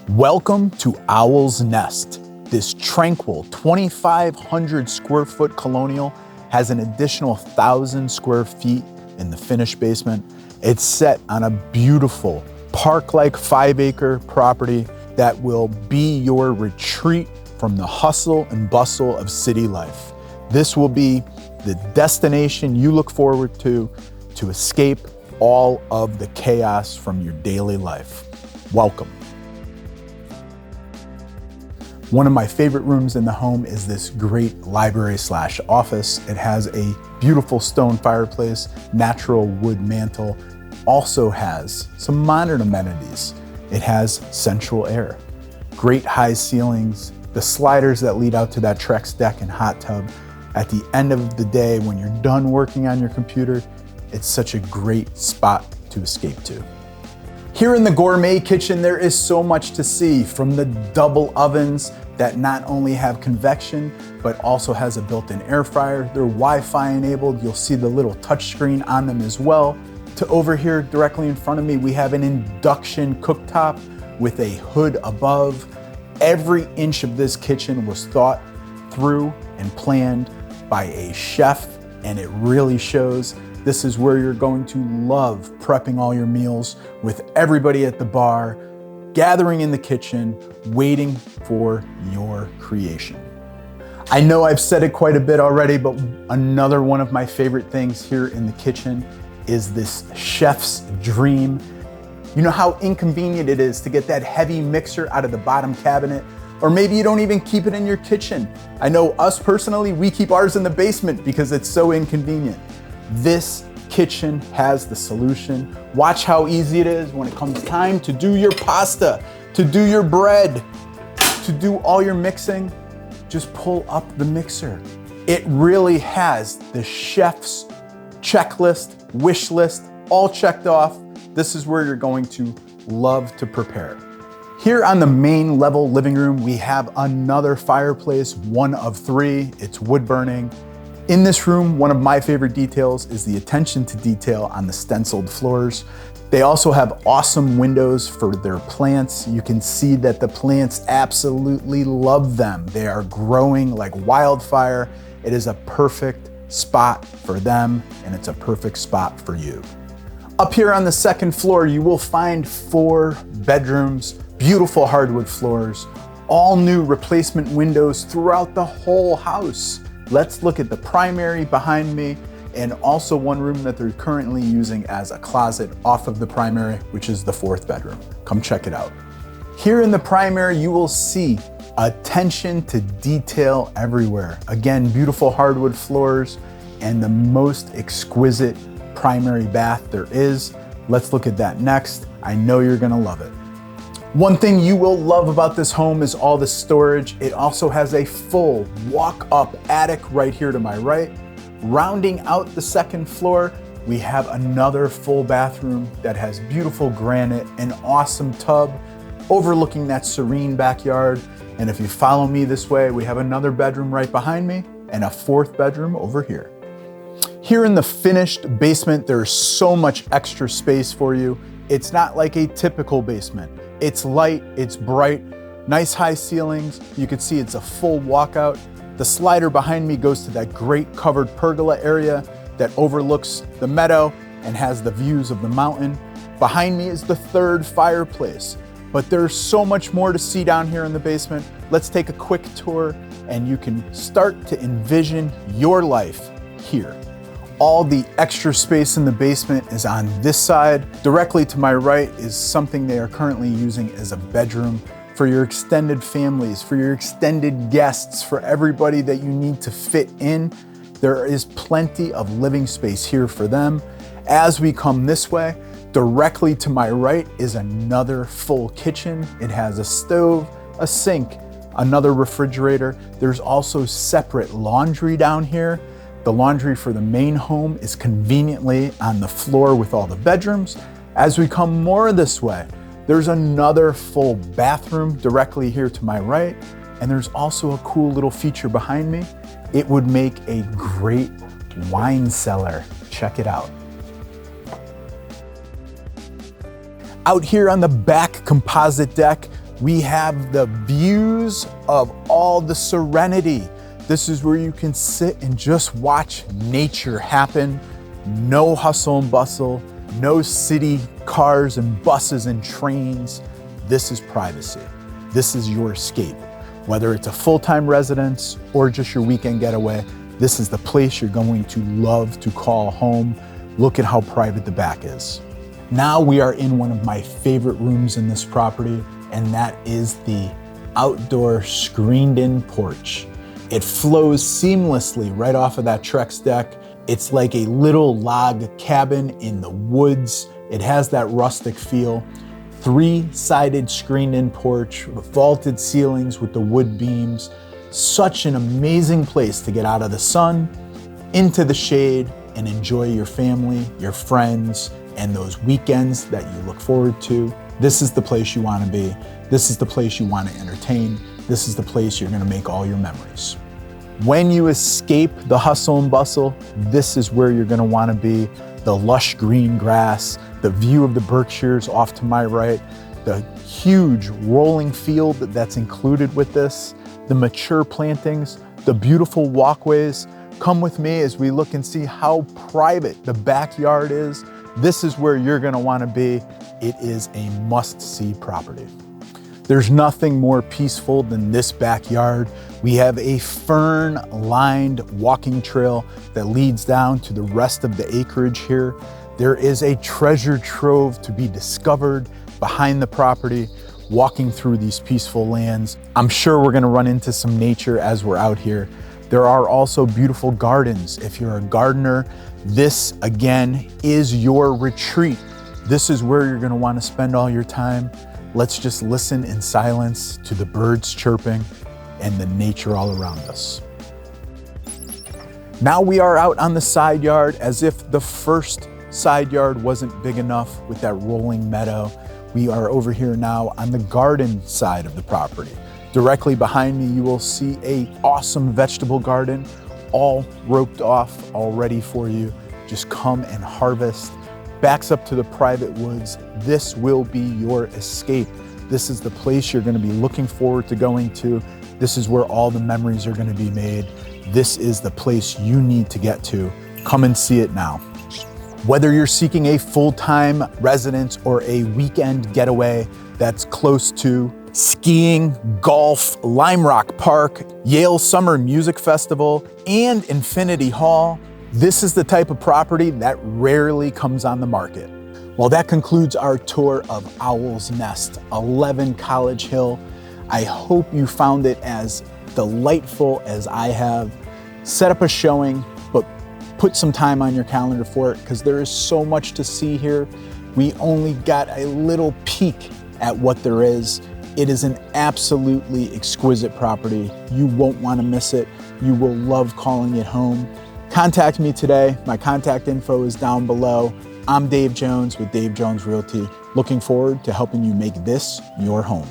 Welcome to Owl's Nest. This tranquil 2,500 square foot colonial has an additional 1,000 square feet in the finished basement. It's set on a beautiful park-like 5-acre property that will be your retreat from the hustle and bustle of city life. This will be the destination you look forward to escape all of the chaos from your daily life. Welcome. One of my favorite rooms in the home is this great library/office. It has a beautiful stone fireplace, natural wood mantle, also has some modern amenities. It has central air, great high ceilings, the sliders that lead out to that Trex deck and hot tub. At the end of the day, when you're done working on your computer, it's such a great spot to escape to. Here in the gourmet kitchen, there is so much to see, from the double ovens that not only have convection, but also has a built-in air fryer. They're Wi-Fi enabled. You'll see the little touchscreen on them as well. To over here, directly in front of me, we have an induction cooktop with a hood above. Every inch of this kitchen was thought through and planned by a chef, and it really shows. This is where you're going to love prepping all your meals with everybody at the bar, gathering in the kitchen, waiting for your creation. I know I've said it quite a bit already, but another one of my favorite things here in the kitchen is this chef's dream. You know how inconvenient it is to get that heavy mixer out of the bottom cabinet, or maybe you don't even keep it in your kitchen. I know us personally, we keep ours in the basement because it's so inconvenient. This kitchen has the solution. Watch how easy it is when it comes time to do your pasta, to do your bread, to do all your mixing. Just pull up the mixer. It really has the chef's checklist, wish list, all checked off. This is where you're going to love to prepare. Here on the main level living room, we have another fireplace, one of 3. It's wood burning. In this room, one of my favorite details is the attention to detail on the stenciled floors. They also have awesome windows for their plants. You can see that the plants absolutely love them. They are growing like wildfire. It is a perfect spot for them, and it's a perfect spot for you. Up here on the second floor, you will find 4 bedrooms, beautiful hardwood floors, all new replacement windows throughout the whole house. Let's look at the primary behind me, and also one room that they're currently using as a closet off of the primary, which is the 4th bedroom. Come check it out. Here in the primary, you will see attention to detail everywhere. Again, beautiful hardwood floors and the most exquisite primary bath there is. Let's look at that next. I know you're gonna love it. One thing you will love about this home is all the storage. It also has a full walk-up attic right here to my right. Rounding out the second floor, we have another full bathroom that has beautiful granite, an awesome tub overlooking that serene backyard. And if you follow me this way, we have another bedroom right behind me and a 4th bedroom over here. Here in the finished basement, there's so much extra space for you. It's not like a typical basement. It's light, it's bright, nice high ceilings. You can see it's a full walkout. The slider behind me goes to that great covered pergola area that overlooks the meadow and has the views of the mountain. Behind me is the 3rd fireplace, but there's so much more to see down here in the basement. Let's take a quick tour and you can start to envision your life here. All the extra space in the basement is on this side. Directly to my right is something they are currently using as a bedroom for your extended families, for your extended guests, for everybody that you need to fit in. There is plenty of living space here for them. As we come this way, directly to my right is another full kitchen. It has a stove, a sink, another refrigerator. There's also separate laundry down here. The laundry for the main home is conveniently on the floor with all the bedrooms. As we come more this way, there's another full bathroom directly here to my right, and there's also a cool little feature behind me. It would make a great wine cellar. Check it out. Out here on the back composite deck, We have the views of all the serenity. This is where you can sit and just watch nature happen. No hustle and bustle, no city cars and buses and trains. This is privacy. This is your escape. Whether it's a full-time residence or just your weekend getaway, this is the place you're going to love to call home. Look at how private the back is. Now we are in one of my favorite rooms in this property, and that is the outdoor screened-in porch. It flows seamlessly right off of that Trex deck. It's like a little log cabin in the woods. It has that rustic feel. 3-sided screened-in porch with vaulted ceilings with the wood beams. Such an amazing place to get out of the sun, into the shade, and enjoy your family, your friends, and those weekends that you look forward to. This is the place you want to be. This is the place you want to entertain. This is the place you're going to make all your memories. When you escape the hustle and bustle, this is where you're going to want to be. The lush green grass, the view of the Berkshires off to my right, the huge rolling field that's included with this, the mature plantings, the beautiful walkways. Come with me as we look and see how private the backyard is. This is where you're going to want to be. It is a must-see property. There's nothing more peaceful than this backyard. We have a fern-lined walking trail that leads down to the rest of the acreage here. There is a treasure trove to be discovered behind the property, walking through these peaceful lands. I'm sure we're gonna run into some nature as we're out here. There are also beautiful gardens. If you're a gardener, this again is your retreat. This is where you're gonna wanna spend all your time. Let's just listen in silence to the birds chirping and the nature all around us. Now we are out on the side yard. As if the first side yard wasn't big enough with that rolling meadow, we are over here now on the garden side of the property. Directly behind me, you will see an awesome vegetable garden, all roped off, all ready for you. Just come and harvest. Backs up to the private woods. This will be your escape. This is the place you're going to be looking forward to going to. This is where all the memories are going to be made. This is the place you need to get to. Come and see it now. Whether you're seeking a full-time residence or a weekend getaway that's close to skiing, golf, Lime Rock Park, Yale Summer Music Festival, and Infinity Hall, this is the type of property that rarely comes on the market. Well, that concludes our tour of Owl's Nest, 11 College Hill. I hope you found it as delightful as I have. Set up a showing, but put some time on your calendar for it because there is so much to see here. We only got a little peek at what there is. It is an absolutely exquisite property. You won't want to miss it. You will love calling it home. Contact me today. My contact info is down below. I'm Dave Jones with Dave Jones Realty. Looking forward to helping you make this your home.